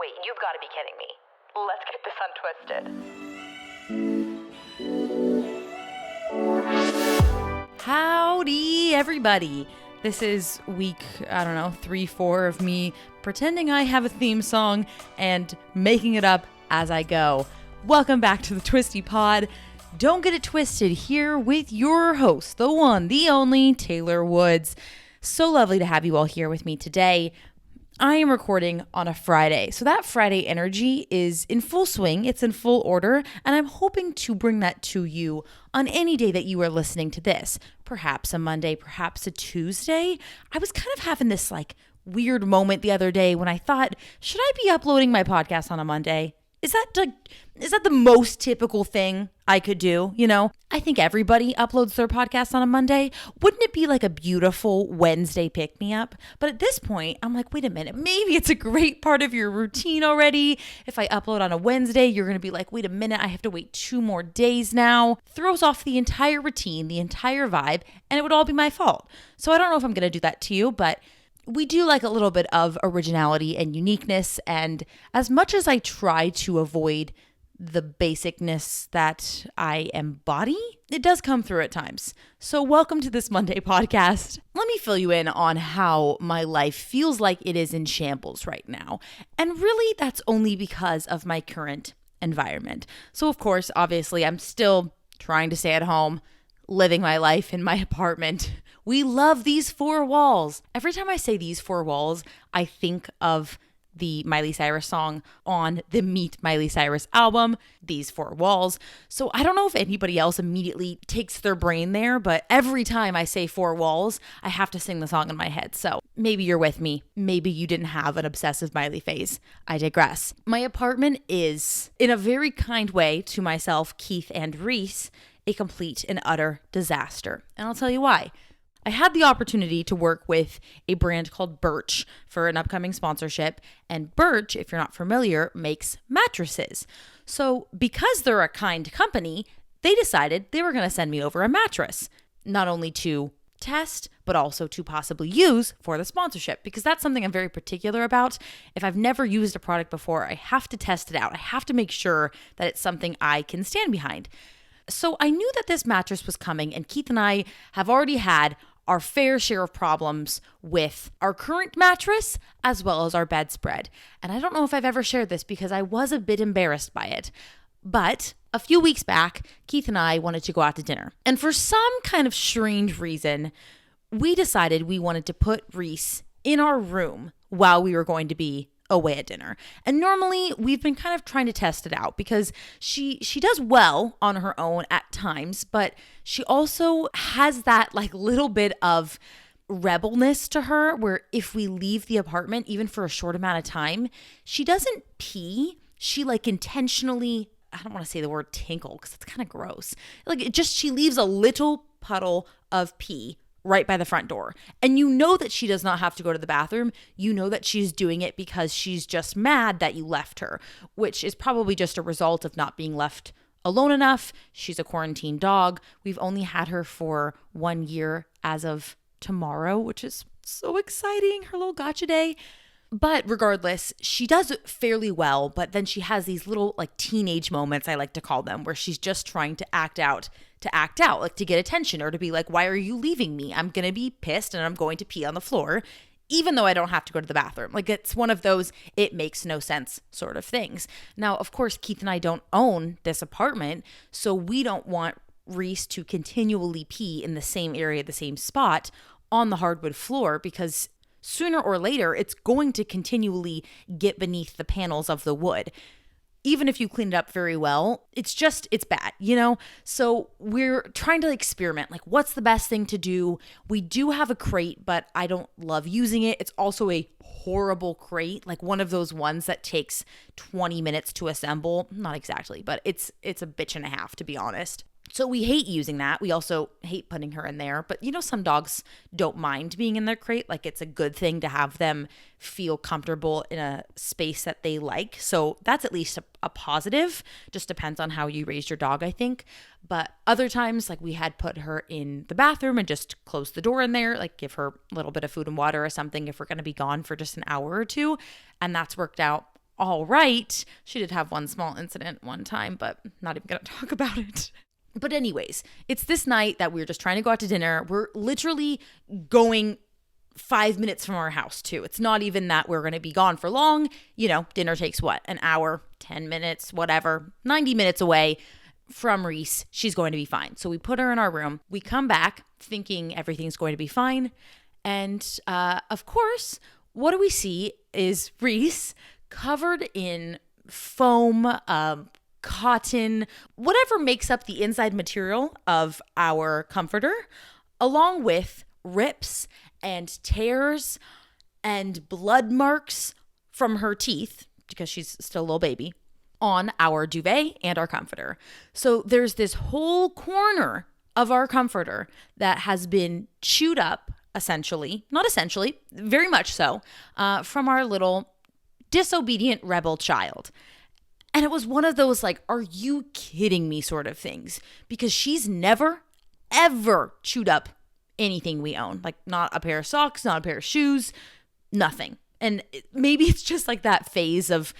Wait, you've got to be kidding me. Let's get this untwisted. Howdy, everybody. This is week, 3-4 of me pretending I have a theme song and making it up as I go. Welcome back to the Twisty Pod. Don't get it twisted, here with your host, the one, the only, Taylor Woods. So lovely to have you all here with me today. I am recording on a Friday, so that Friday energy is in full swing, it's in full order, and I'm hoping to bring that to you on any day that you are listening to this. Perhaps a Monday, perhaps a Tuesday. I was kind of having this weird moment the other day when I thought, should I be uploading my podcast on a Monday? Is that the most typical thing I could do? I think everybody uploads their podcast on a Monday. Wouldn't it be like a beautiful Wednesday pick-me-up? But at this point, I'm like, wait a minute, maybe it's a great part of your routine already. If I upload on a Wednesday, you're going to be like, wait a minute, I have to wait 2 more days now. Throws off the entire routine, the entire vibe, and it would all be my fault. So I don't know if I'm going to do that to you, but we do like a little bit of originality and uniqueness, and as much as I try to avoid the basicness that I embody, it does come through at times. So welcome to this Monday podcast. Let me fill you in on how my life feels like it is in shambles right now. And really, that's only because of my current environment. So of course, obviously, I'm still trying to stay at home, living my life in my apartment. We love these 4 walls. Every time I say these 4 walls, I think of the Miley Cyrus song on the Meet Miley Cyrus album, These 4 Walls. So I don't know if anybody else immediately takes their brain there, but every time I say 4 walls, I have to sing the song in my head. So maybe you're with me. Maybe you didn't have an obsessive Miley phase. I digress. My apartment is, in a very kind way to myself, Keith, and Reese, a complete and utter disaster. And I'll tell you why. I had the opportunity to work with a brand called Birch for an upcoming sponsorship, and Birch, if you're not familiar, makes mattresses. So because they're a kind company, they decided they were going to send me over a mattress, not only to test, but also to possibly use for the sponsorship, because that's something I'm very particular about. If I've never used a product before, I have to test it out. I have to make sure that it's something I can stand behind. So I knew that this mattress was coming, and Keith and I have already had our fair share of problems with our current mattress as well as our bedspread. And I don't know if I've ever shared this because I was a bit embarrassed by it. But a few weeks back, Keith and I wanted to go out to dinner. And for some kind of strange reason, we decided we wanted to put Reese in our room while we were going to be away at dinner. And normally we've been kind of trying to test it out because she does well on her own at times, but she also has that little bit of rebelness to her where if we leave the apartment, even for a short amount of time, she doesn't pee. She intentionally, I don't want to say the word tinkle because it's kind of gross. She leaves a little puddle of pee right by the front door. And you know that she does not have to go to the bathroom. You know that she's doing it because she's just mad that you left her, which is probably just a result of not being left alone enough. She's a quarantine dog. We've only had her for 1 year as of tomorrow, which is so exciting. Her little gotcha day. But regardless, she does fairly well, but then she has these little teenage moments, I like to call them, where she's just trying to act out, to get attention or to be like, why are you leaving me? I'm going to be pissed and I'm going to pee on the floor, even though I don't have to go to the bathroom. It's one of those, it makes no sense sort of things. Now, of course, Keith and I don't own this apartment, so we don't want Reese to continually pee in the same area, the same spot on the hardwood floor, because sooner or later, it's going to continually get beneath the panels of the wood. Even if you clean it up very well, it's bad, So we're trying to experiment. What's the best thing to do? We do have a crate, but I don't love using it. It's also a horrible crate, one of those ones that takes 20 minutes to assemble. Not exactly, but it's a bitch and a half, to be honest. So we hate using that. We also hate putting her in there. But some dogs don't mind being in their crate. It's a good thing to have them feel comfortable in a space that they like. So that's at least a positive. Just depends on how you raised your dog, I think. But other times, we had put her in the bathroom and just close the door in there, give her a little bit of food and water or something if we're going to be gone for just an hour or two. And that's worked out all right. She did have one small incident one time, but not even going to talk about it. But anyways, it's this night that we're just trying to go out to dinner. We're literally going 5 minutes from our house too. It's not even that we're going to be gone for long. Dinner takes what? An hour, 10 minutes, whatever, 90 minutes away from Reese. She's going to be fine. So we put her in our room. We come back thinking everything's going to be fine. And of course, what do we see is Reese covered in foam, cotton, whatever makes up the inside material of our comforter, along with rips and tears and blood marks from her teeth, because she's still a little baby, on our duvet and our comforter. So there's this whole corner of our comforter that has been chewed up, not essentially, very much so, from our little disobedient rebel child. And it was one of those like, are you kidding me sort of things? Because she's never, ever chewed up anything we own. Like not a pair of socks, not a pair of shoes, nothing. And maybe it's just like that phase of,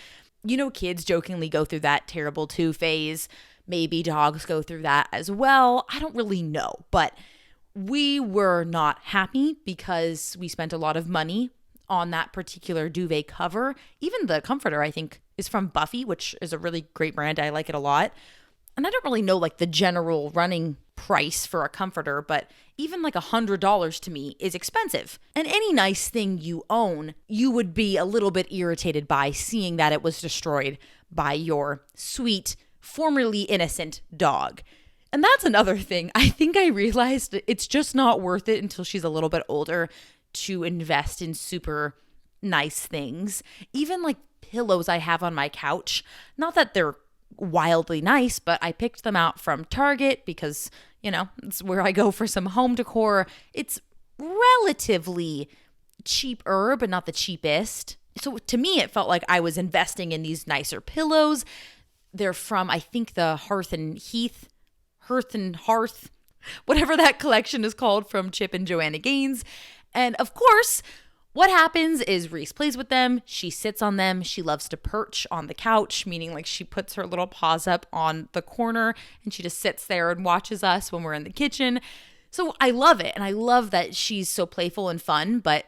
kids jokingly go through that terrible two phase. Maybe dogs go through that as well. I don't really know. But we were not happy because we spent a lot of money on that particular duvet cover. Even the comforter, I think, is from Buffy, which is a really great brand. I like it a lot. And I don't really know like the general running price for a comforter, but even like $100 to me is expensive. And any nice thing you own, you would be a little bit irritated by seeing that it was destroyed by your sweet, formerly innocent dog. And that's another thing. I think I realized it's just not worth it until she's a little bit older to invest in super nice things. Even like pillows I have on my couch. Not that they're wildly nice, but I picked them out from Target because, it's where I go for some home decor. It's relatively cheaper, but not the cheapest. So to me, it felt like I was investing in these nicer pillows. They're from, I think, the Hearth and Hearth, whatever that collection is called from Chip and Joanna Gaines. And of course, what happens is Reese plays with them. She sits on them. She loves to perch on the couch, meaning like she puts her little paws up on the corner and she just sits there and watches us when we're in the kitchen. So I love it. And I love that she's so playful and fun. But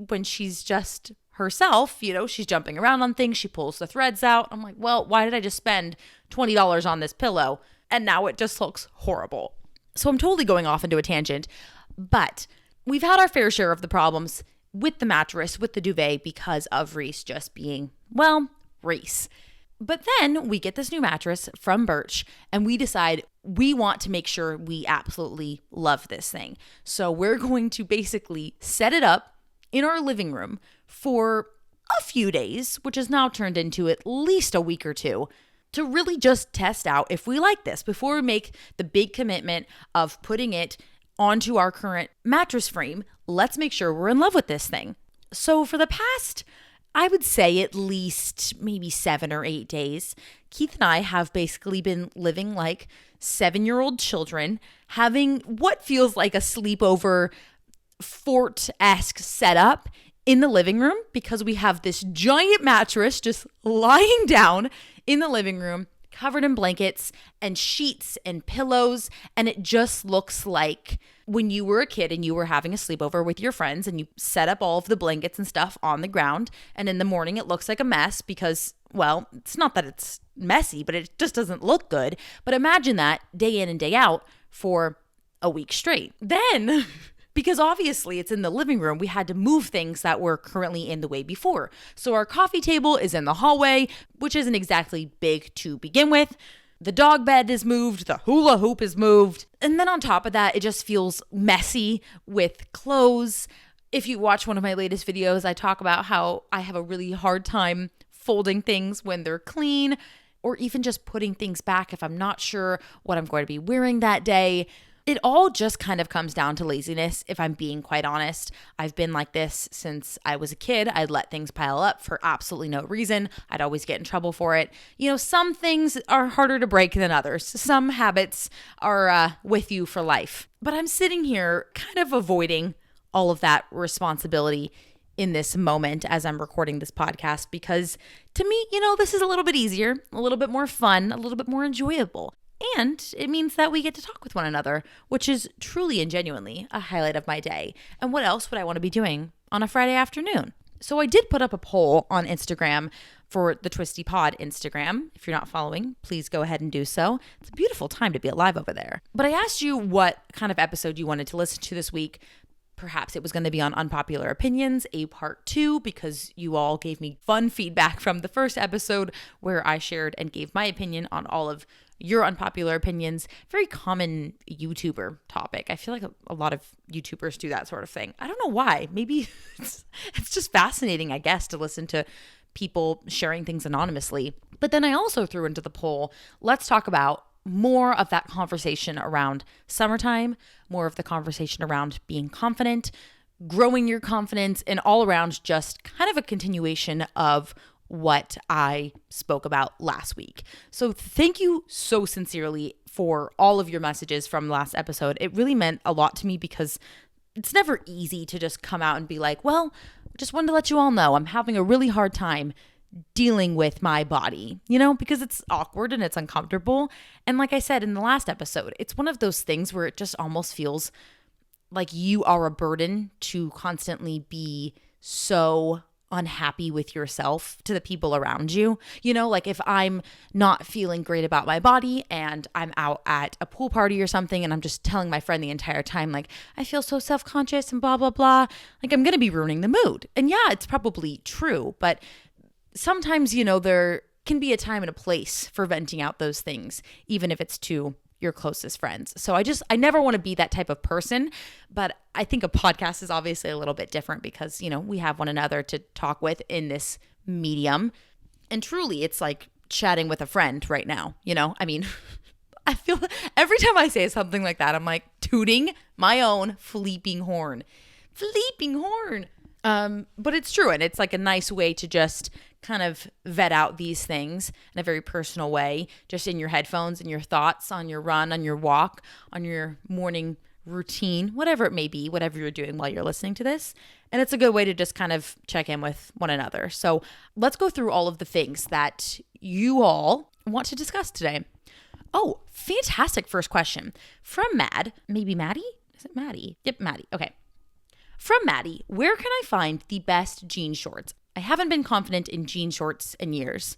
when she's just herself, she's jumping around on things. She pulls the threads out. I'm like, well, why did I just spend $20 on this pillow? And now it just looks horrible. So I'm totally going off into a tangent. But we've had our fair share of the problems with the mattress, with the duvet, because of Reese just being, Reese. But then we get this new mattress from Birch and we decide we want to make sure we absolutely love this thing. So we're going to basically set it up in our living room for a few days, which has now turned into at least a week or two, to really just test out if we like this before we make the big commitment of putting it onto our current mattress frame. Let's make sure we're in love with this thing. So for the past, I would say at least maybe 7 or 8 days, Keith and I have basically been living like 7-year-old children, having what feels like a sleepover fort-esque setup in the living room because we have this giant mattress just lying down in the living room, covered in blankets and sheets and pillows. And it just looks like when you were a kid and you were having a sleepover with your friends and you set up all of the blankets and stuff on the ground. And in the morning, it looks like a mess because, it's not that it's messy, but it just doesn't look good. But imagine that day in and day out for a week straight. Then because obviously it's in the living room, we had to move things that were currently in the way before. So our coffee table is in the hallway, which isn't exactly big to begin with. The dog bed is moved, the hula hoop is moved. And then on top of that, it just feels messy with clothes. If you watch one of my latest videos, I talk about how I have a really hard time folding things when they're clean, or even just putting things back if I'm not sure what I'm going to be wearing that day. It all just kind of comes down to laziness, if I'm being quite honest. I've been like this since I was a kid. I'd let things pile up for absolutely no reason. I'd always get in trouble for it. Some things are harder to break than others. Some habits are with you for life. But I'm sitting here kind of avoiding all of that responsibility in this moment as I'm recording this podcast because to me, this is a little bit easier, a little bit more fun, a little bit more enjoyable. And it means that we get to talk with one another, which is truly and genuinely a highlight of my day. And what else would I want to be doing on a Friday afternoon? So I did put up a poll on Instagram for the Twisty Pod Instagram. If you're not following, please go ahead and do so. It's a beautiful time to be alive over there. But I asked you what kind of episode you wanted to listen to this week. Perhaps it was going to be on unpopular opinions, a part 2, because you all gave me fun feedback from the first episode where I shared and gave my opinion on all of your unpopular opinions. Very common YouTuber topic. I feel like a lot of YouTubers do that sort of thing. I don't know why. Maybe it's just fascinating, I guess, to listen to people sharing things anonymously. But then I also threw into the poll, let's talk about more of that conversation around summertime, more of the conversation around being confident, growing your confidence, and all around just kind of a continuation of what I spoke about last week. So thank you so sincerely for all of your messages from last episode. It really meant a lot to me because it's never easy to just come out and be like, well, just wanted to let you all know I'm having a really hard time dealing with my body, because it's awkward and it's uncomfortable. And like I said in the last episode, it's one of those things where it just almost feels like you are a burden to constantly be so unhappy with yourself to the people around you. Like if I'm not feeling great about my body and I'm out at a pool party or something and I'm just telling my friend the entire time, like, I feel so self-conscious and blah, blah, blah, like I'm going to be ruining the mood. And yeah, it's probably true, but sometimes, there can be a time and a place for venting out those things, even if it's to your closest friends. So I never want to be that type of person, but I think a podcast is obviously a little bit different because, we have one another to talk with in this medium. And truly, it's like chatting with a friend right now, I mean, I feel every time I say something like that, I'm like tooting my own fleeping horn. But it's true. And it's like a nice way to just kind of vet out these things in a very personal way, just in your headphones and your thoughts on your run, on your walk, on your morning routine, whatever it may be, whatever you're doing while you're listening to this. And it's a good way to just kind of check in with one another. So let's go through all of the things that you all want to discuss today. Oh, fantastic first question from maybe Maddie? Is it Maddie? Yep, Maddie. Okay. From Maddie, where can I find the best jean shorts? I haven't been confident in jean shorts in years.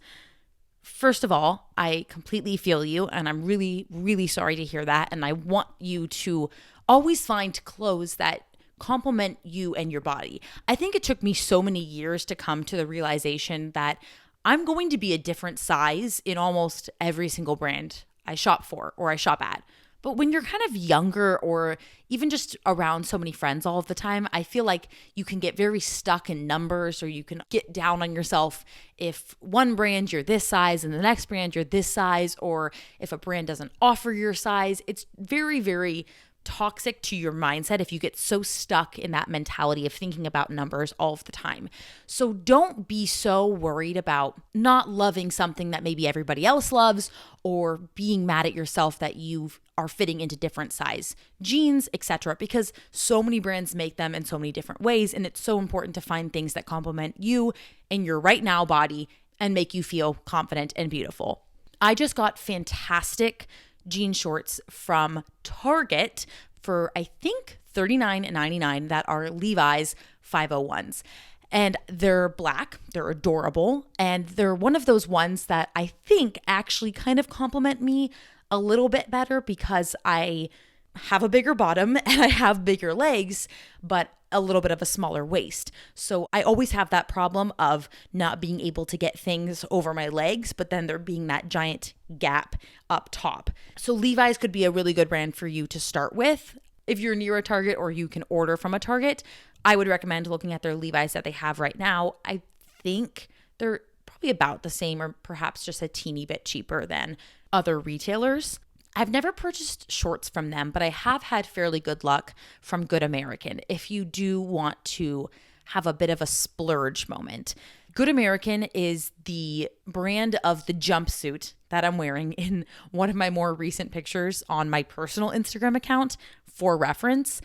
First of all, I completely feel you, and I'm really, really sorry to hear that. And I want you to always find clothes that complement you and your body. I think it took me so many years to come to the realization that I'm going to be a different size in almost every single brand I shop for or I shop at. But when you're kind of younger or even just around so many friends all of the time, I feel like you can get very stuck in numbers or you can get down on yourself if one brand you're this size and the next brand you're this size, or if a brand doesn't offer your size. It's very, very toxic to your mindset if you get so stuck in that mentality of thinking about numbers all of the time. So don't be so worried about not loving something that maybe everybody else loves or being mad at yourself that you are fitting into different size jeans, etc. because so many brands make them in so many different ways, and it's so important to find things that complement you and your right now body and make you feel confident and beautiful. I just got fantastic jean shorts from Target for I think $39.99 that are Levi's 501s. And they're black, they're adorable, and they're one of those ones that I think actually kind of complement me a little bit better because I have a bigger bottom and I have bigger legs, but a little bit of a smaller waist. So I always have that problem of not being able to get things over my legs, but then there being that giant gap up top. So Levi's could be a really good brand for you to start with. If you're near a Target or you can order from a Target, I would recommend looking at their Levi's that they have right now. I think they're probably about the same or perhaps just a teeny bit cheaper than other retailers. I've never purchased shorts from them, but I have had fairly good luck from Good American if you do want to have a bit of a splurge moment. Good American is the brand of the jumpsuit that I'm wearing in one of my more recent pictures on my personal Instagram account for reference.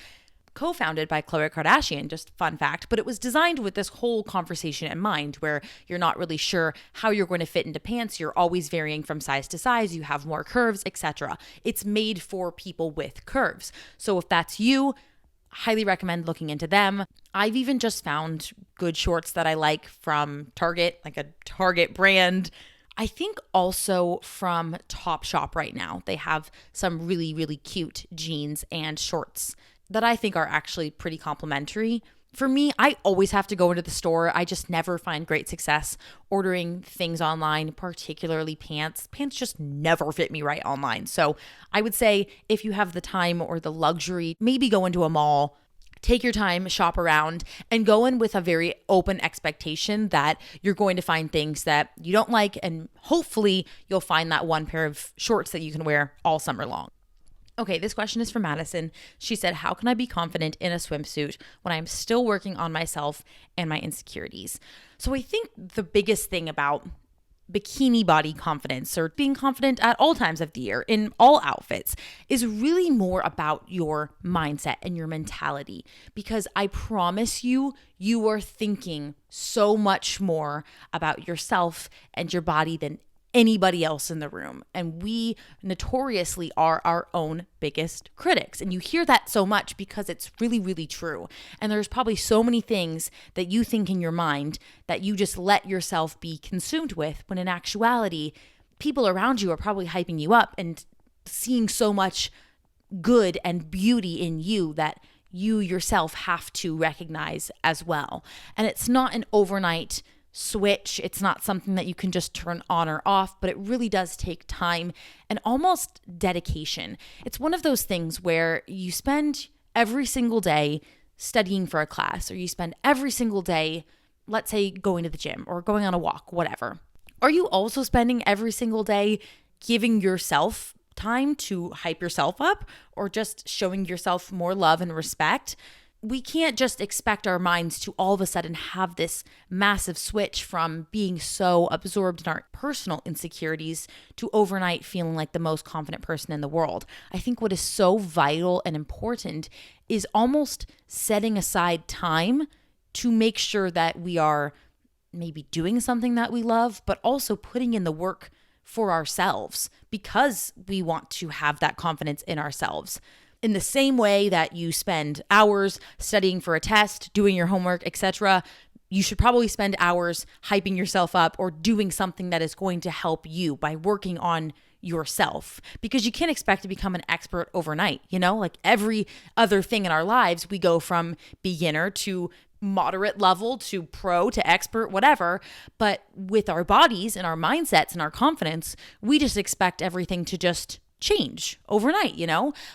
co-founded by Khloe Kardashian, just fun fact, but it was designed with this whole conversation in mind where you're not really sure how you're going to fit into pants. You're always varying from size to size. You have more curves, etc. It's made for people with curves. So if that's you, highly recommend looking into them. I've even just found good shorts that I like from Target, like a Target brand. I think also from Topshop right now, they have some really, really cute jeans and shorts that I think are actually pretty complimentary. For me, I always have to go into the store. I just never find great success ordering things online, particularly pants. Pants just never fit me right online. So I would say if you have the time or the luxury, maybe go into a mall, take your time, shop around, and go in with a very open expectation that you're going to find things that you don't like, and hopefully you'll find that one pair of shorts that you can wear all summer long. Okay, this question is from Madison. She said, how can I be confident in a swimsuit when I'm still working on myself and my insecurities? So I think the biggest thing about bikini body confidence, or being confident at all times of the year in all outfits, is really more about your mindset and your mentality. Because I promise you, you are thinking so much more about yourself and your body than anybody else in the room. And we notoriously are our own biggest critics. And you hear that so much because it's really, really true. And there's probably so many things that you think in your mind that you just let yourself be consumed with, when in actuality, people around you are probably hyping you up and seeing so much good and beauty in you that you yourself have to recognize as well. And it's not an overnight switch. It's not something that you can just turn on or off, but it really does take time and almost dedication. It's one of those things where you spend every single day studying for a class, or you spend every single day, let's say, going to the gym or going on a walk, whatever. Are you also spending every single day giving yourself time to hype yourself up, or just showing yourself more love and respect? We can't just expect our minds to all of a sudden have this massive switch from being so absorbed in our personal insecurities to overnight feeling like the most confident person in the world. I think what is so vital and important is almost setting aside time to make sure that we are maybe doing something that we love, but also putting in the work for ourselves because we want to have that confidence in ourselves. In the same way that you spend hours studying for a test, doing your homework, etc., you should probably spend hours hyping yourself up or doing something that is going to help you by working on yourself, because you can't expect to become an expert overnight. Like every other thing in our lives, we go from beginner to moderate level to pro to expert, whatever. But with our bodies and our mindsets and our confidence, we just expect everything to just change overnight,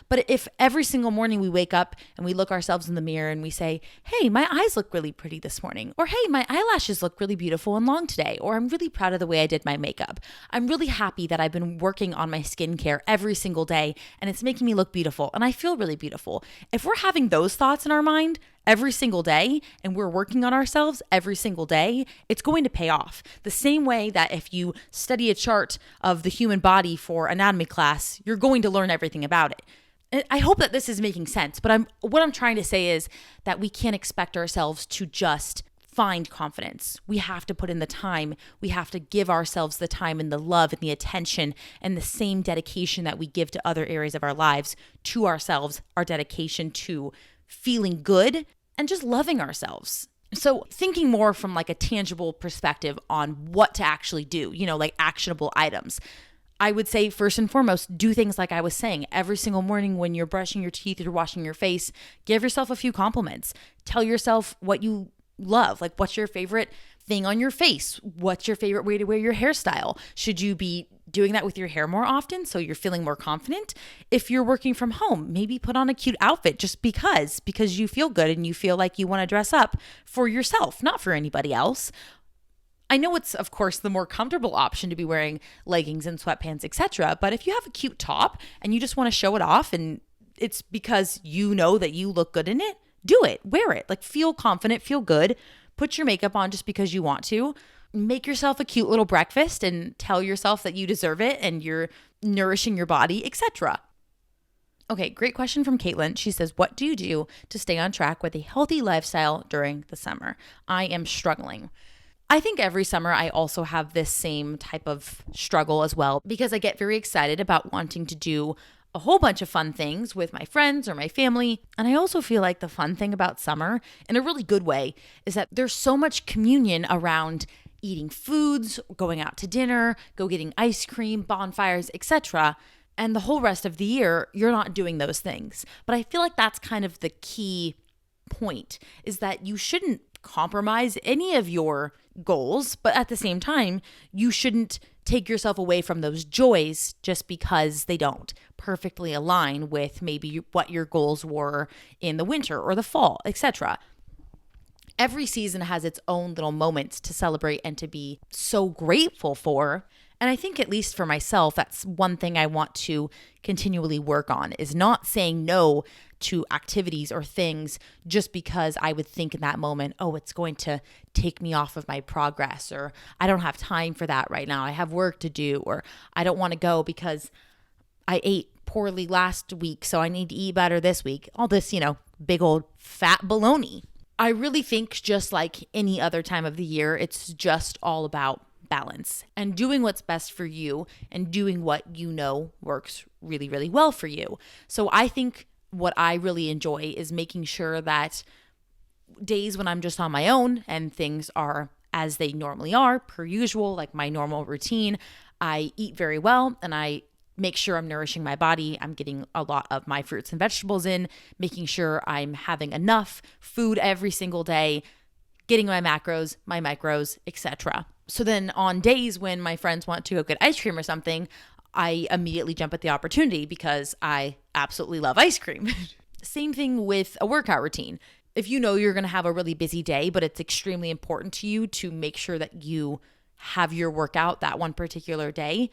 But if every single morning we wake up and we look ourselves in the mirror and we say, hey, my eyes look really pretty this morning, or hey, my eyelashes look really beautiful and long today, or I'm really proud of the way I did my makeup. I'm really happy that I've been working on my skincare every single day and it's making me look beautiful and I feel really beautiful. If we're having those thoughts in our mind every single day and we're working on ourselves every single day, it's going to pay off. The same way that if you study a chart of the human body for anatomy class, you're going to learn everything about it. And I hope that this is making sense, but what I'm trying to say is that we can't expect ourselves to just find confidence. We have to put in the time. We have to give ourselves the time and the love and the attention and the same dedication that we give to other areas of our lives to ourselves, our dedication to feeling good and just loving ourselves. So thinking more from like a tangible perspective on what to actually do, like actionable items. I would say first and foremost, do things like I was saying. Every single morning when you're brushing your teeth or washing your face, give yourself a few compliments. Tell yourself what you love. Like, what's your favorite thing on your face? What's your favorite way to wear your hairstyle? Should you be doing that with your hair more often so you're feeling more confident? If you're working from home, maybe put on a cute outfit just because you feel good and you feel like you want to dress up for yourself, not for anybody else. I know it's, of course, the more comfortable option to be wearing leggings and sweatpants, etc. But if you have a cute top and you just want to show it off and it's because you know that you look good in it, do it. Wear it. Like, feel confident, feel good. Put your makeup on just because you want to. Make yourself a cute little breakfast and tell yourself that you deserve it and you're nourishing your body, etc. Okay, great question from Caitlin. She says, what do you do to stay on track with a healthy lifestyle during the summer? I am struggling. I think every summer I also have this same type of struggle as well because I get very excited about wanting to do a whole bunch of fun things with my friends or my family. And I also feel like the fun thing about summer, in a really good way, is that there's so much communion around eating foods, going out to dinner, go getting ice cream, bonfires, etc. And the whole rest of the year, you're not doing those things. But I feel like that's kind of the key point, is that you shouldn't compromise any of your goals, but at the same time, you shouldn't take yourself away from those joys just because they don't perfectly align with maybe what your goals were in the winter or the fall, etc. Every season has its own little moments to celebrate and to be so grateful for. And I think, at least for myself, that's one thing I want to continually work on, is not saying no to activities or things just because I would think in that moment, oh, it's going to take me off of my progress, or I don't have time for that right now, I have work to do, or I don't want to go because I ate poorly last week, so I need to eat better this week. All this, big old fat baloney. I really think, just like any other time of the year, it's just all about balance and doing what's best for you and doing what works really, really well for you. So I think what I really enjoy is making sure that days when I'm just on my own and things are as they normally are, per usual, like my normal routine, I eat very well and I make sure I'm nourishing my body. I'm getting a lot of my fruits and vegetables in, making sure I'm having enough food every single day, getting my macros, my micros, etc. So then on days when my friends want to go get ice cream or something, I immediately jump at the opportunity because I absolutely love ice cream. Same thing with a workout routine. If you know you're going to have a really busy day, but it's extremely important to you to make sure that you have your workout that one particular day,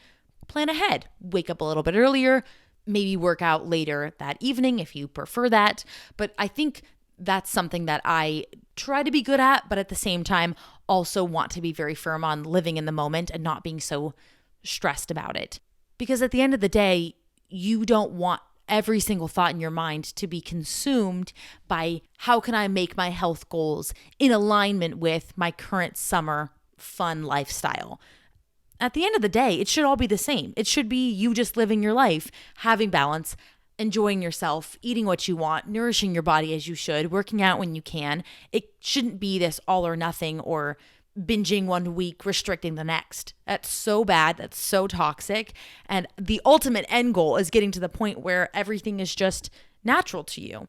plan ahead. Wake up a little bit earlier, maybe work out later that evening if you prefer that. But I think that's something that I try to be good at, but at the same time also want to be very firm on living in the moment and not being so stressed about it. Because at the end of the day, you don't want every single thought in your mind to be consumed by how can I make my health goals in alignment with my current summer fun lifestyle. At the end of the day, it should all be the same. It should be you just living your life, having balance, enjoying yourself, eating what you want, nourishing your body as you should, working out when you can. It shouldn't be this all or nothing or binging one week, restricting the next. That's so bad. That's so toxic. And the ultimate end goal is getting to the point where everything is just natural to you.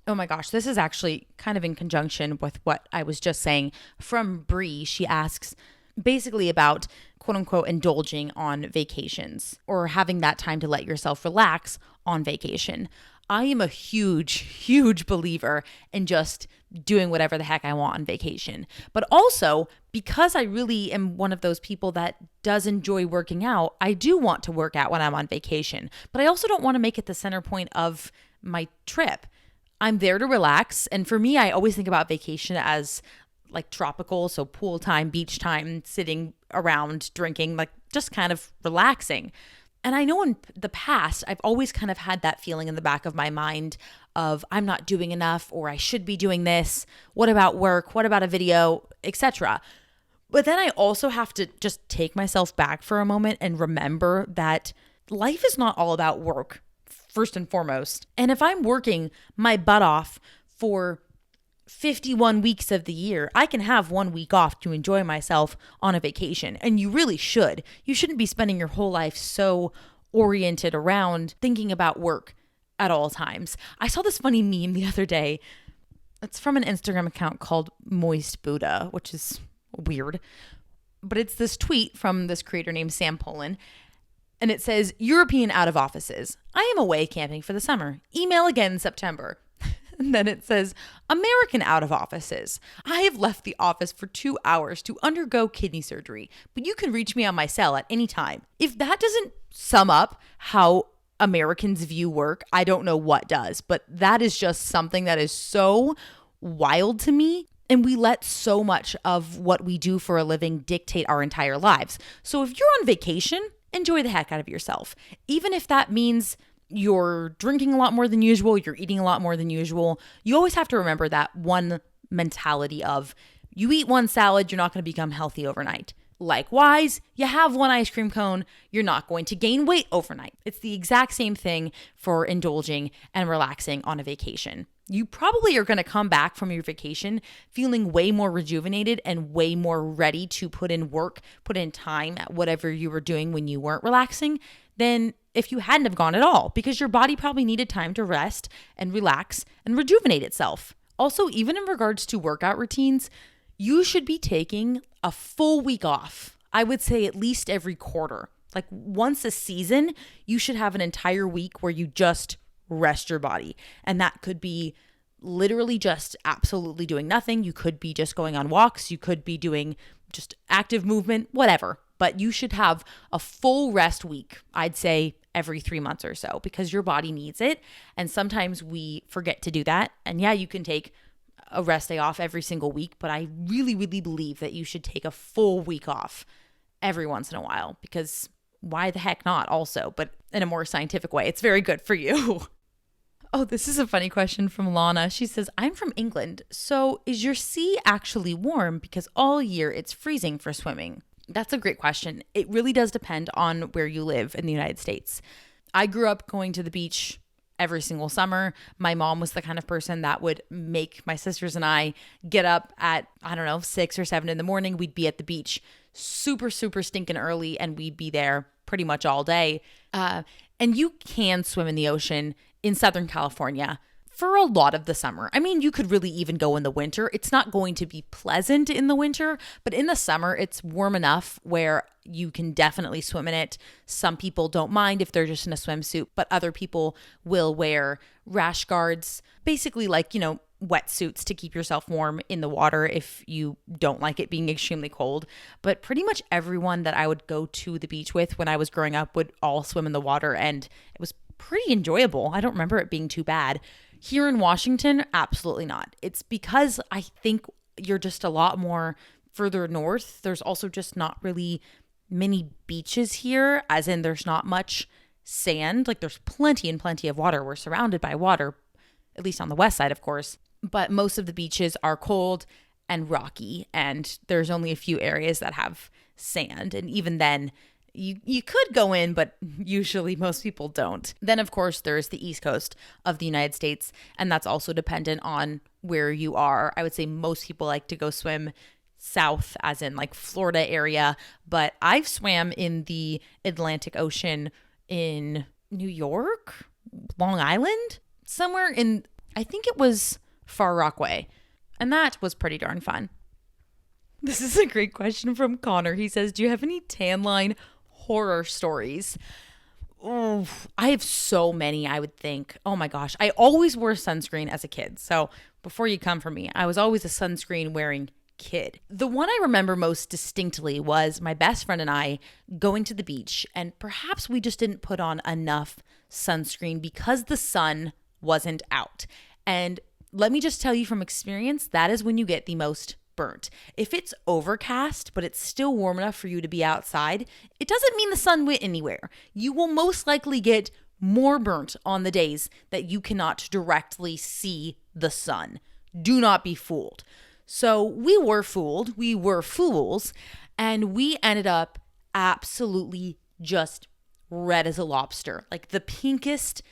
Oh my gosh, this is actually kind of in conjunction with what I was just saying from Bree. She asks basically about quote unquote indulging on vacations or having that time to let yourself relax on vacation. I am a huge believer in just doing whatever the heck I want on vacation. But also, because I really am one of those people that does enjoy working out, I do want to work out when I'm on vacation. But I also don't want to make it the center point of my trip. I'm there to relax. And for me, I always think about vacation as like tropical, so pool time, beach time, sitting around, drinking, like just kind of relaxing. And I know in the past, I've always kind of had that feeling in the back of my mind of I'm not doing enough, or I should be doing this. What about work? What about a video, etc. But then I also have to just take myself back for a moment and remember that life is not all about work, first and foremost. And if I'm working my butt off for 51 weeks of the year, I can have 1 week off to enjoy myself on a vacation. And you really should. You shouldn't be spending your whole life so oriented around thinking about work at all times. I saw this funny meme the other day. It's from an Instagram account called Moist Buddha, which is weird. But it's this tweet from this creator named Sam Polin. And it says, European out of offices. I am away camping for the summer. Email again in September. And then it says, American out of offices. I have left the office for 2 hours to undergo kidney surgery, but you can reach me on my cell at any time. If that doesn't sum up how Americans view work, I don't know what does, but that is just something that is so wild to me. And we let so much of what we do for a living dictate our entire lives. So if you're on vacation, enjoy the heck out of yourself. Even if that means you're drinking a lot more than usual, you're eating a lot more than usual, you always have to remember that one mentality of you eat one salad, you're not going to become healthy overnight. Likewise, you have one ice cream cone, you're not going to gain weight overnight. It's the exact same thing for indulging and relaxing on a vacation. You probably are going to come back from your vacation feeling way more rejuvenated and way more ready to put in work, put in time at whatever you were doing when you weren't relaxing than if you hadn't have gone at all, because your body probably needed time to rest and relax and rejuvenate itself. Also, even in regards to workout routines, you should be taking a full week off. I would say at least every quarter. Like once a season, you should have an entire week where you just rest your body. And that could be literally just absolutely doing nothing. You could be just going on walks. You could be doing just active movement, whatever. But you should have a full rest week, I'd say every 3 months or so, because your body needs it. And sometimes we forget to do that. And yeah, you can take a rest day off every single week, but I really, really believe that you should take a full week off every once in a while, because why the heck not also, but in a more scientific way. It's very good for you. Oh, this is a funny question from Lana. She says, I'm from England, so is your sea actually warm? Because all year it's freezing for swimming. That's a great question. It really does depend on where you live in the United States. I grew up going to the beach every single summer. My mom was the kind of person that would make my sisters and I get up at, 6 or 7 in the morning. We'd be at the beach super, super stinking early, and we'd be there pretty much all day. And you can swim in the ocean in Southern California for a lot of the summer. I mean, you could really even go in the winter. It's not going to be pleasant in the winter, but in the summer, it's warm enough where you can definitely swim in it. Some people don't mind if they're just in a swimsuit, but other people will wear rash guards, basically like, wetsuits to keep yourself warm in the water if you don't like it being extremely cold. But pretty much everyone that I would go to the beach with when I was growing up would all swim in the water, and it was pretty enjoyable. I don't remember it being too bad. Here in Washington, absolutely not. It's because I think you're just a lot more further north. There's also just not really many beaches here, as in there's not much sand. Like there's plenty and plenty of water. We're surrounded by water, at least on the west side, of course. But most of the beaches are cold and rocky, and there's only a few areas that have sand. And even then, you could go in, but usually most people don't. Then, of course, there's the East Coast of the United States, and that's also dependent on where you are. I would say most people like to go swim south, as in like Florida area, but I've swam in the Atlantic Ocean in New York, Long Island, somewhere in, I think it was Far Rockaway, and that was pretty darn fun. This is a great question from Connor. He says, do you have any tan line horror stories? Oh, I have so many, I would think. Oh my gosh. I always wore sunscreen as a kid. So before you come for me, I was always a sunscreen wearing kid. The one I remember most distinctly was my best friend and I going to the beach, and perhaps we just didn't put on enough sunscreen because the sun wasn't out. And let me just tell you from experience, that is when you get the most burnt. If it's overcast, but it's still warm enough for you to be outside, it doesn't mean the sun went anywhere. You will most likely get more burnt on the days that you cannot directly see the sun. Do not be fooled. So we were fooled. We were fools. And we ended up absolutely just red as a lobster. Like the pinkest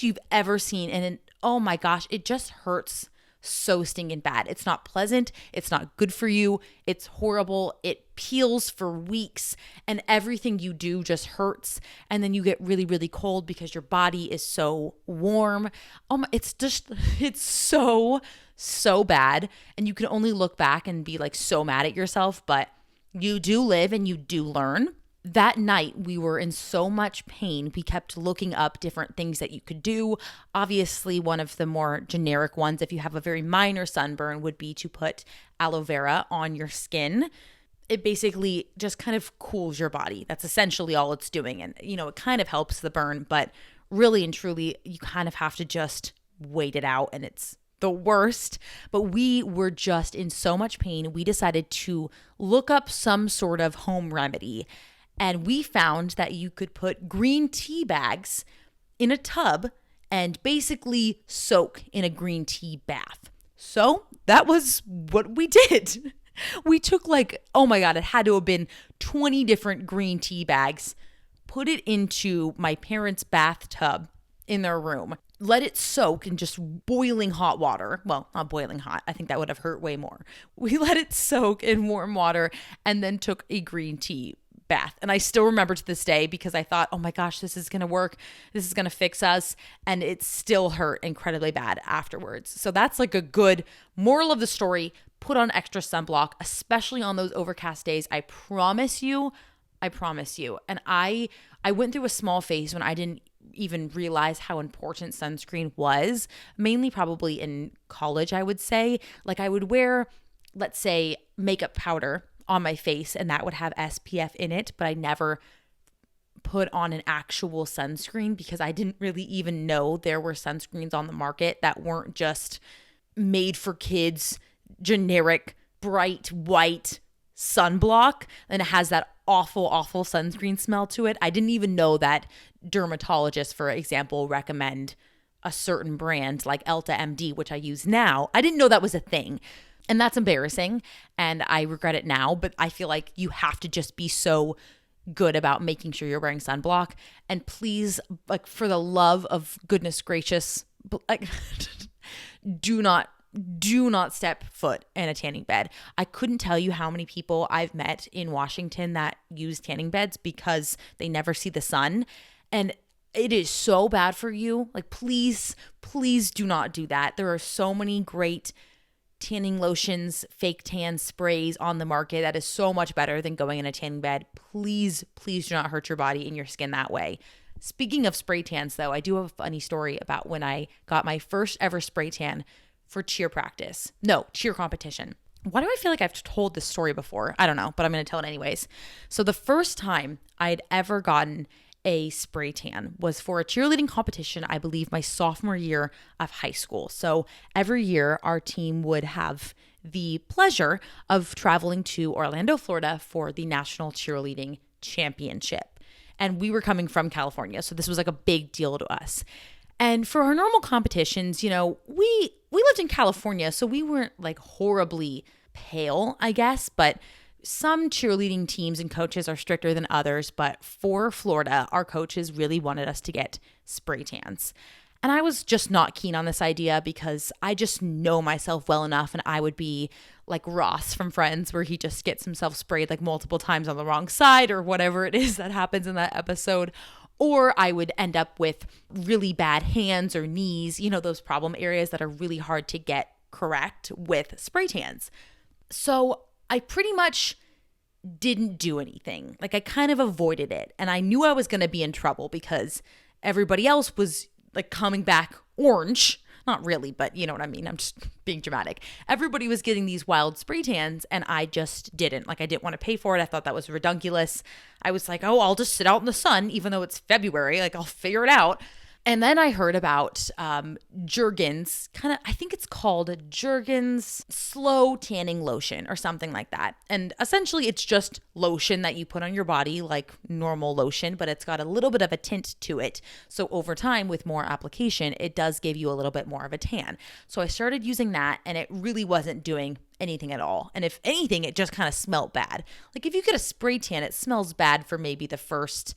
you've ever seen. And oh my gosh, it just hurts so stinking bad. It's not pleasant. It's not good for you. It's horrible. It peels for weeks, and everything you do just hurts. And then you get really, really cold because your body is so warm. It's so bad. And you can only look back and be like so mad at yourself, but you do live and you do learn. That night, we were in so much pain. We kept looking up different things that you could do. Obviously, one of the more generic ones, if you have a very minor sunburn, would be to put aloe vera on your skin. It basically just kind of cools your body. That's essentially all it's doing. And, it kind of helps the burn, but really and truly, you kind of have to just wait it out, and it's the worst. But we were just in so much pain. We decided to look up some sort of home remedy. And we found that you could put green tea bags in a tub and basically soak in a green tea bath. So that was what we did. We took like, oh my God, it had to have been 20 different green tea bags, put it into my parents' bathtub in their room, let it soak in just boiling hot water. Well, not boiling hot. I think that would have hurt way more. We let it soak in warm water and then took a green tea bath. And I still remember to this day because I thought, oh my gosh, this is going to work. This is going to fix us. And it still hurt incredibly bad afterwards. So that's like a good moral of the story. Put on extra sunblock, especially on those overcast days. I promise you. And I went through a small phase when I didn't even realize how important sunscreen was, mainly probably in college, I would say. Like I would wear, let's say, makeup powder on my face and that would have SPF in it, but I never put on an actual sunscreen because I didn't really even know there were sunscreens on the market that weren't just made for kids, generic, bright white sunblock, and it has that awful sunscreen smell to it. I didn't even know that dermatologists, for example, recommend a certain brand like Elta MD, which I use now. I didn't know that was a thing. And that's embarrassing. And I regret it now, but I feel like you have to just be so good about making sure you're wearing sunblock. And please, like, for the love of goodness gracious, like, do not step foot in a tanning bed. I couldn't tell you how many people I've met in Washington that use tanning beds because they never see the sun. And it is so bad for you. Like, please do not do that. There are so many great tanning lotions, fake tan sprays on the market that is so much better than going in a tanning bed. Please do not hurt your body and your skin that way. Speaking of spray tans, though, I do have a funny story about when I got my first ever spray tan for cheer practice. No, cheer competition. Why do I feel like I've told this story before? I don't know, but I'm going to tell it anyways. So the first time I'd ever gotten a spray tan was for a cheerleading competition, I believe my sophomore year of high school. So every year our team would have the pleasure of traveling to Orlando, Florida for the National Cheerleading Championship. And we were coming from California, so this was like a big deal to us. And for our normal competitions, you know, we lived in California, so we weren't like horribly pale, I guess, but some cheerleading teams and coaches are stricter than others. But for Florida, our coaches really wanted us to get spray tans. And I was just not keen on this idea because I just know myself well enough, and I would be like Ross from Friends where he just gets himself sprayed like multiple times on the wrong side or whatever it is that happens in that episode. Or I would end up with really bad hands or knees, you know, those problem areas that are really hard to get correct with spray tans. So I pretty much didn't do anything. Like I kind of avoided it. And I knew I was going to be in trouble because everybody else was like coming back orange. Not really, but you know what I mean. I'm just being dramatic. Everybody was getting these wild spray tans and I just didn't. Like I didn't want to pay for it. I thought that was redunculous. I was like, oh, I'll just sit out in the sun, even though it's February. Like I'll figure it out. And then I heard about Jergens, I think it's called Jergens Slow Tanning Lotion or something like that. And essentially it's just lotion that you put on your body like normal lotion, but it's got a little bit of a tint to it. So over time with more application, it does give you a little bit more of a tan. So I started using that and it really wasn't doing anything at all. And if anything, it just kind of smelled bad. Like if you get a spray tan, it smells bad for maybe the first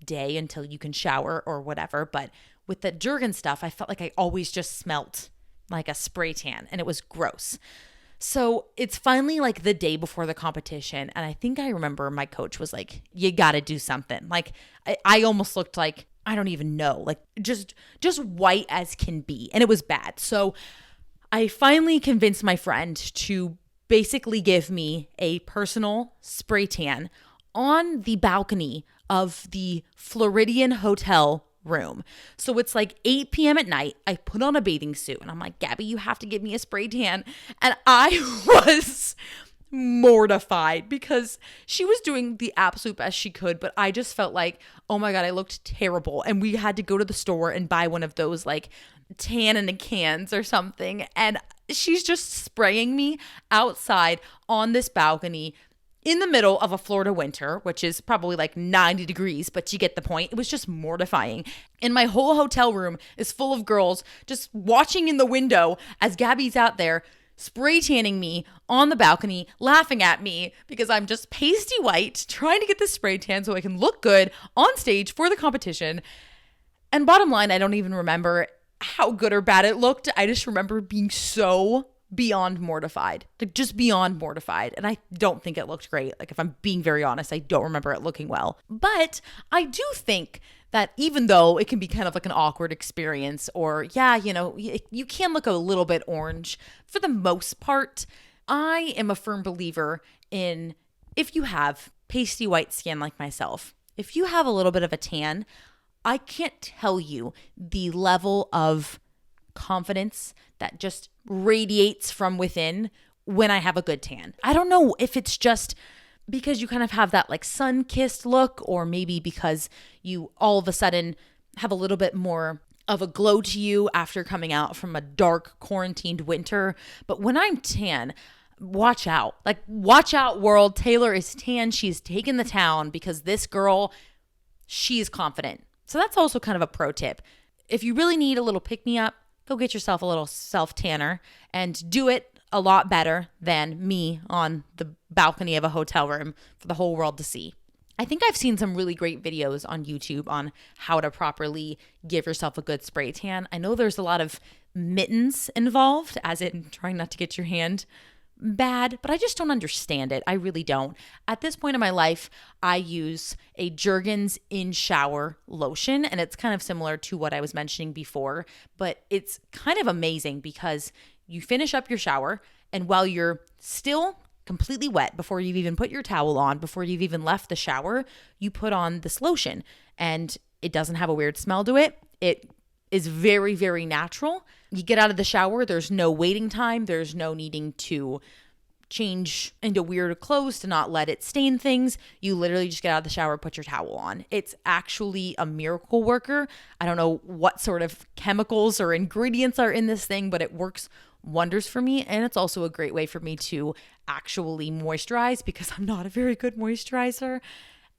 day until you can shower or whatever. But with the Jergens stuff, I felt like I always just smelt like a spray tan and it was gross. So it's finally like the day before the competition. And I think I remember my coach was like, you got to do something. Like I almost looked like, I don't even know, like just white as can be. And it was bad. So I finally convinced my friend to basically give me a personal spray tan on the balcony of the Floridian Hotel room. So it's like 8 p.m. at night. I put on a bathing suit and I'm like, Gabby, you have to give me a spray tan. And I was mortified because she was doing the absolute best she could, but I just felt like, oh my God, I looked terrible. And we had to go to the store and buy one of those like tan in the cans or something. And she's just spraying me outside on this balcony in the middle of a Florida winter, which is probably like 90 degrees, but you get the point. It was just mortifying. And my whole hotel room is full of girls just watching in the window as Gabby's out there spray tanning me on the balcony, laughing at me because I'm just pasty white, trying to get the spray tan so I can look good on stage for the competition. And bottom line, I don't even remember how good or bad it looked. I just remember being so beyond mortified, like just beyond mortified. And I don't think it looked great. Like if I'm being very honest, I don't remember it looking well. But I do think that even though it can be kind of like an awkward experience or yeah, you can look a little bit orange, for the most part, I am a firm believer in if you have pasty white skin like myself, if you have a little bit of a tan, I can't tell you the level of confidence that just radiates from within when I have a good tan. I don't know if it's just because you kind of have that like sun-kissed look, or maybe because you all of a sudden have a little bit more of a glow to you after coming out from a dark quarantined winter. But when I'm tan, watch out. Like, watch out, world. Taylor is tan. She's taken the town because this girl, she's confident. So that's also kind of a pro tip. If you really need a little pick-me-up, go get yourself a little self-tanner and do it a lot better than me on the balcony of a hotel room for the whole world to see. I think I've seen some really great videos on YouTube on how to properly give yourself a good spray tan. I know there's a lot of mittens involved, as in trying not to get your hand bad, but I just don't understand it. I really don't. At this point in my life, I use a Jergens in shower lotion, and it's kind of similar to what I was mentioning before, but it's kind of amazing because you finish up your shower, and while you're still completely wet, before you've even put your towel on, before you've even left the shower, you put on this lotion, and it doesn't have a weird smell to it. It is very, very natural. You get out of the shower, there's no waiting time, there's no needing to change into weird clothes to not let it stain things. You literally just get out of the shower, put your towel on. It's actually a miracle worker. I don't know what sort of chemicals or ingredients are in this thing, but it works wonders for me. And it's also a great way for me to actually moisturize because I'm not a very good moisturizer.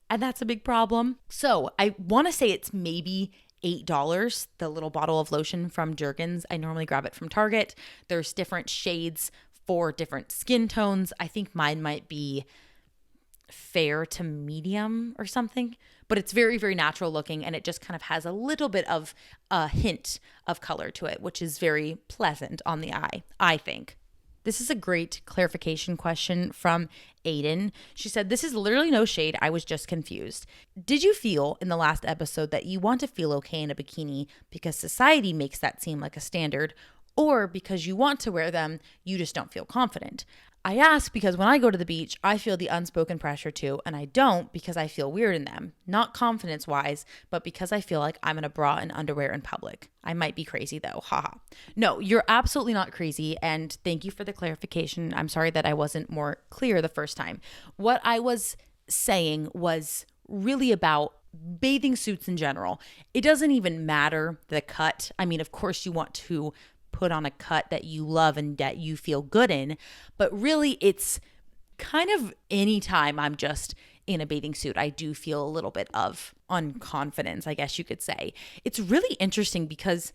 And that's a big problem. So I want to say it's maybe $8, the little bottle of lotion from Jergens. I normally grab it from Target. There's different shades for different skin tones. I think mine might be fair to medium or something, but it's very, very natural looking, and it just kind of has a little bit of a hint of color to it, which is very pleasant on the eye, I think. This is a great clarification question from Aiden. She said, this is literally no shade. I was just confused. Did you feel in the last episode that you want to feel okay in a bikini because society makes that seem like a standard, or because you want to wear them, you just don't feel confident? I ask because when I go to the beach, I feel the unspoken pressure too, and I don't because I feel weird in them. Not confidence-wise, but because I feel like I'm in a bra and underwear in public. I might be crazy though, haha. No, you're absolutely not crazy, and thank you for the clarification. I'm sorry that I wasn't more clear the first time. What I was saying was really about bathing suits in general. It doesn't even matter the cut. I mean, of course you want to put on a cut that you love and that you feel good in, but really it's kind of any time I'm just in a bathing suit, I do feel a little bit of unconfidence, I guess you could say. It's really interesting because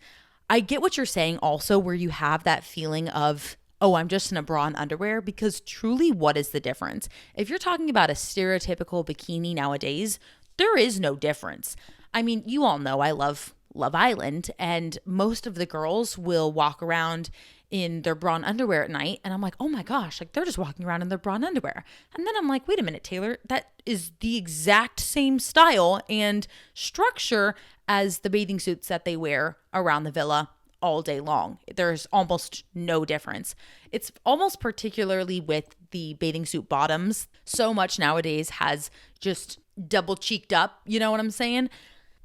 I get what you're saying also, where you have that feeling of, oh, I'm just in a bra and underwear, because truly, what is the difference? If you're talking about a stereotypical bikini nowadays, there is no difference. I mean, you all know I love Love Island, and most of the girls will walk around in their bra and underwear at night, and I'm like, oh my gosh, like they're just walking around in their bra and underwear. And then I'm like, wait a minute, Taylor, that is the exact same style and structure as the bathing suits that they wear around the villa all day long. There's almost no difference. It's almost particularly with the bathing suit bottoms. So much nowadays has just double cheeked up, you know what I'm saying?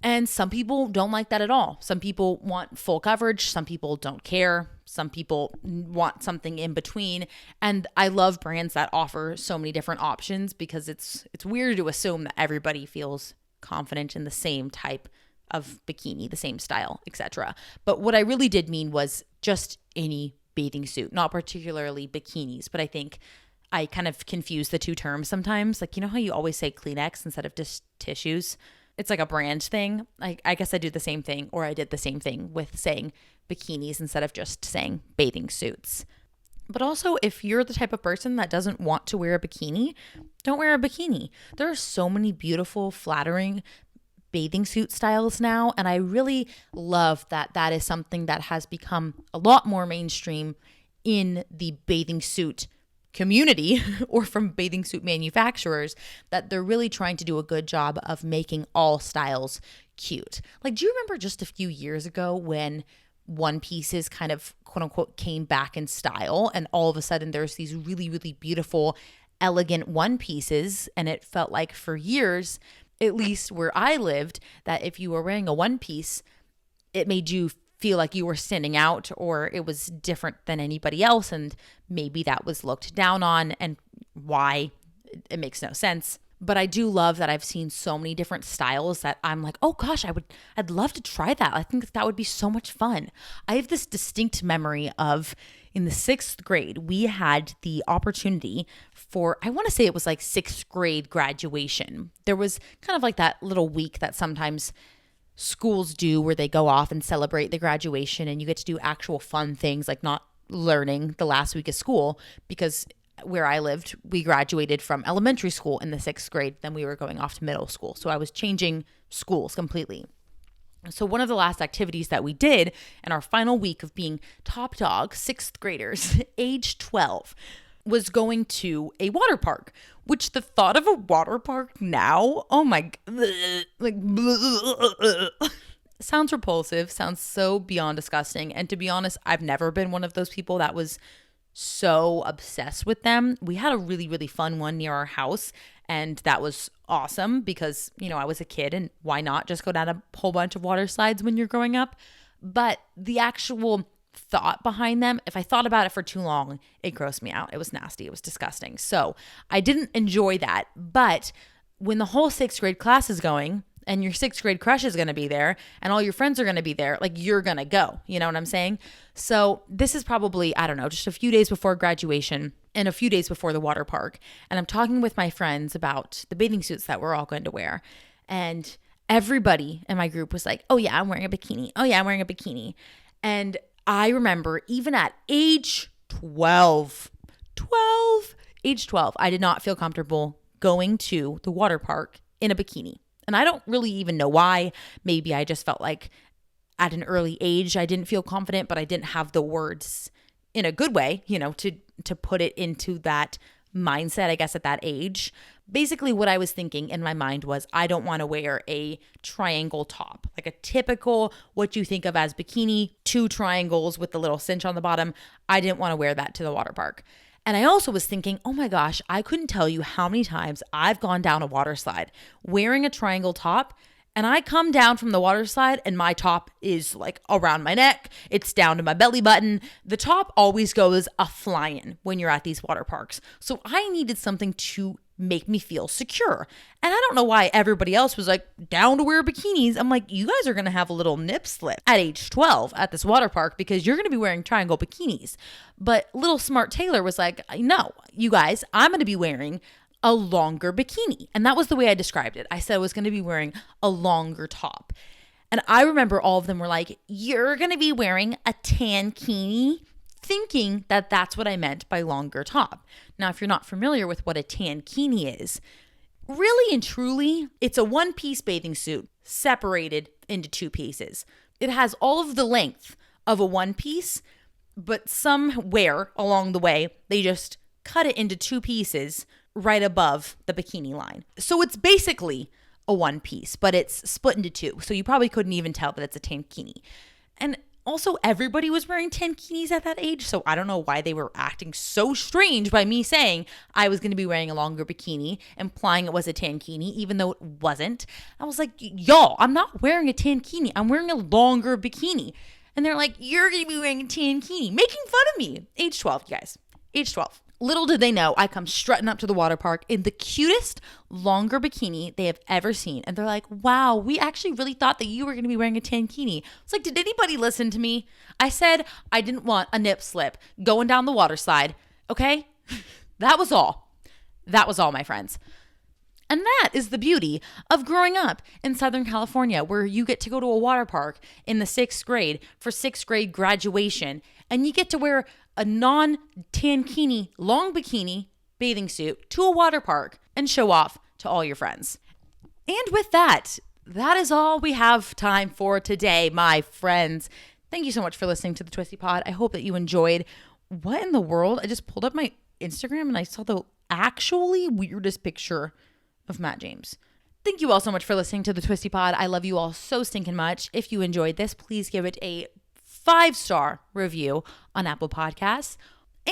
And some people don't like that at all. Some people want full coverage. Some people don't care. Some people want something in between. And I love brands that offer so many different options, because it's weird to assume that everybody feels confident in the same type of bikini, the same style, etc. But what I really did mean was just any bathing suit, not particularly bikinis. But I think I kind of confuse the two terms sometimes. Like, you know how you always say Kleenex instead of just tissues? It's like a brand thing. I guess I do the same thing, or I did the same thing with saying bikinis instead of just saying bathing suits. But also, if you're the type of person that doesn't want to wear a bikini, don't wear a bikini. There are so many beautiful, flattering bathing suit styles now, and I really love that that is something that has become a lot more mainstream in the bathing suit community or from bathing suit manufacturers, that they're really trying to do a good job of making all styles cute. Like, do you remember just a few years ago when one pieces kind of quote unquote came back in style, and all of a sudden there's these really, really beautiful, elegant one pieces, and it felt like for years, at least where I lived, that if you were wearing a one piece, it made you feel like you were standing out, or it was different than anybody else, and maybe that was looked down on, and why, it makes no sense. But I do love that I've seen so many different styles that I'm like, oh gosh, I'd love to try that. I think that would be so much fun. I have this distinct memory of in the 6th grade, we had the opportunity for, I want to say it was like 6th grade graduation. There was kind of like that little week that sometimes schools do where they go off and celebrate the graduation, and you get to do actual fun things, like not learning the last week of school, because where I lived, we graduated from elementary school in the 6th grade, then we were going off to middle school. So I was changing schools completely. So one of the last activities that we did in our final week of being top dog 6th graders, age 12, was going to a water park, which the thought of a water park now, oh my, like, sounds repulsive, sounds so beyond disgusting. And to be honest, I've never been one of those people that was so obsessed with them. We had a really, really fun one near our house, and that was awesome because, you know, I was a kid, and why not just go down a whole bunch of water slides when you're growing up? But the actual thought behind them, if I thought about it for too long, it grossed me out. It was nasty. It was disgusting. So I didn't enjoy that. But when the whole 6th grade class is going, and your 6th grade crush is going to be there, and all your friends are going to be there, like, you're going to go. You know what I'm saying? So this is probably, I don't know, just a few days before graduation and a few days before the water park. And I'm talking with my friends about the bathing suits that we're all going to wear. And everybody in my group was like, oh yeah, I'm wearing a bikini. Oh yeah, I'm wearing a bikini. And I remember even at age 12, I did not feel comfortable going to the water park in a bikini. And I don't really even know why. Maybe I just felt like at an early age, I didn't feel confident, but I didn't have the words in a good way, you know, to put it into that mindset, I guess, at that age. Basically, what I was thinking in my mind was, I don't want to wear a triangle top, like a typical, what you think of as bikini, 2 triangles with the little cinch on the bottom. I didn't want to wear that to the water park. And I also was thinking, oh my gosh, I couldn't tell you how many times I've gone down a water slide wearing a triangle top, and I come down from the water slide and my top is like around my neck. It's down to my belly button. The top always goes a-flying when you're at these water parks. So I needed something to make me feel secure. And I don't know why everybody else was like down to wear bikinis. I'm like, you guys are going to have a little nip slip at age 12 at this water park because you're going to be wearing triangle bikinis. But little smart Taylor was like, no, you guys, I'm going to be wearing a longer bikini. And that was the way I described it. I said I was going to be wearing a longer top. And I remember all of them were like, you're going to be wearing a tankini, thinking that that's what I meant by longer top. Now, if you're not familiar with what a tankini is, really and truly, it's a one-piece bathing suit separated into 2 pieces. It has all of the length of a one piece, but somewhere along the way, they just cut it into 2 pieces right above the bikini line. So it's basically a one piece, but it's split into 2. So you probably couldn't even tell that it's a tankini. And also, everybody was wearing tankinis at that age, so I don't know why they were acting so strange by me saying I was going to be wearing a longer bikini, implying it was a tankini, even though it wasn't. I was like, y'all, I'm not wearing a tankini. I'm wearing a longer bikini. And they're like, you're going to be wearing a tankini, making fun of me. Age 12, you guys. Age 12. Little did they know, I come strutting up to the water park in the cutest longer bikini they have ever seen. And they're like, wow, we actually really thought that you were going to be wearing a tankini. It's like, did anybody listen to me? I said I didn't want a nip slip going down the water slide, okay? That was all. That was all, my friends. And that is the beauty of growing up in Southern California, where you get to go to a water park in the 6th grade for 6th grade graduation, and you get to wear a non-tankini long bikini bathing suit to a water park and show off to all your friends. And with that, that is all we have time for today, my friends. Thank you so much for listening to the Twisty Pod. I hope that you enjoyed. What in the world? I just pulled up my Instagram and I saw the actually weirdest picture of Matt James. Thank you all so much for listening to the Twisty Pod. I love you all so stinking much. If you enjoyed this, please give it a 5-star review on Apple Podcasts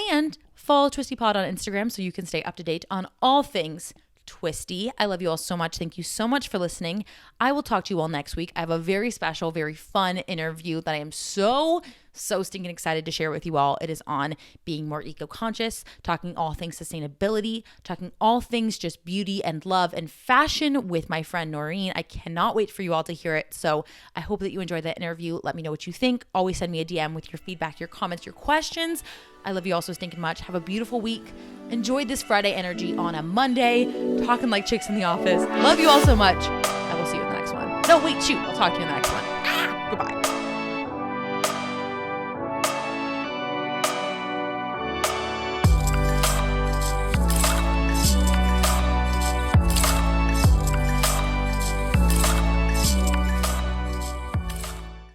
and follow Twisty Pod on Instagram so you can stay up to date on all things Twisty. I love you all so much. Thank you so much for listening. I will talk to you all next week. I have a very special, very fun interview that I am so stinking excited to share with you all. It is on being more eco-conscious, talking all things sustainability, talking all things just beauty and love and fashion with my friend Noreen. I cannot wait for you all to hear it. So I hope that you enjoyed that interview. Let me know what you think. Always send me a DM with your feedback, your comments, your questions. I love you all so stinking much. Have a beautiful week. Enjoy this Friday energy on a Monday. Talking like chicks in the office. Love you all so much. I will see you in the next one. No, wait, shoot. I'll talk to you in the next one.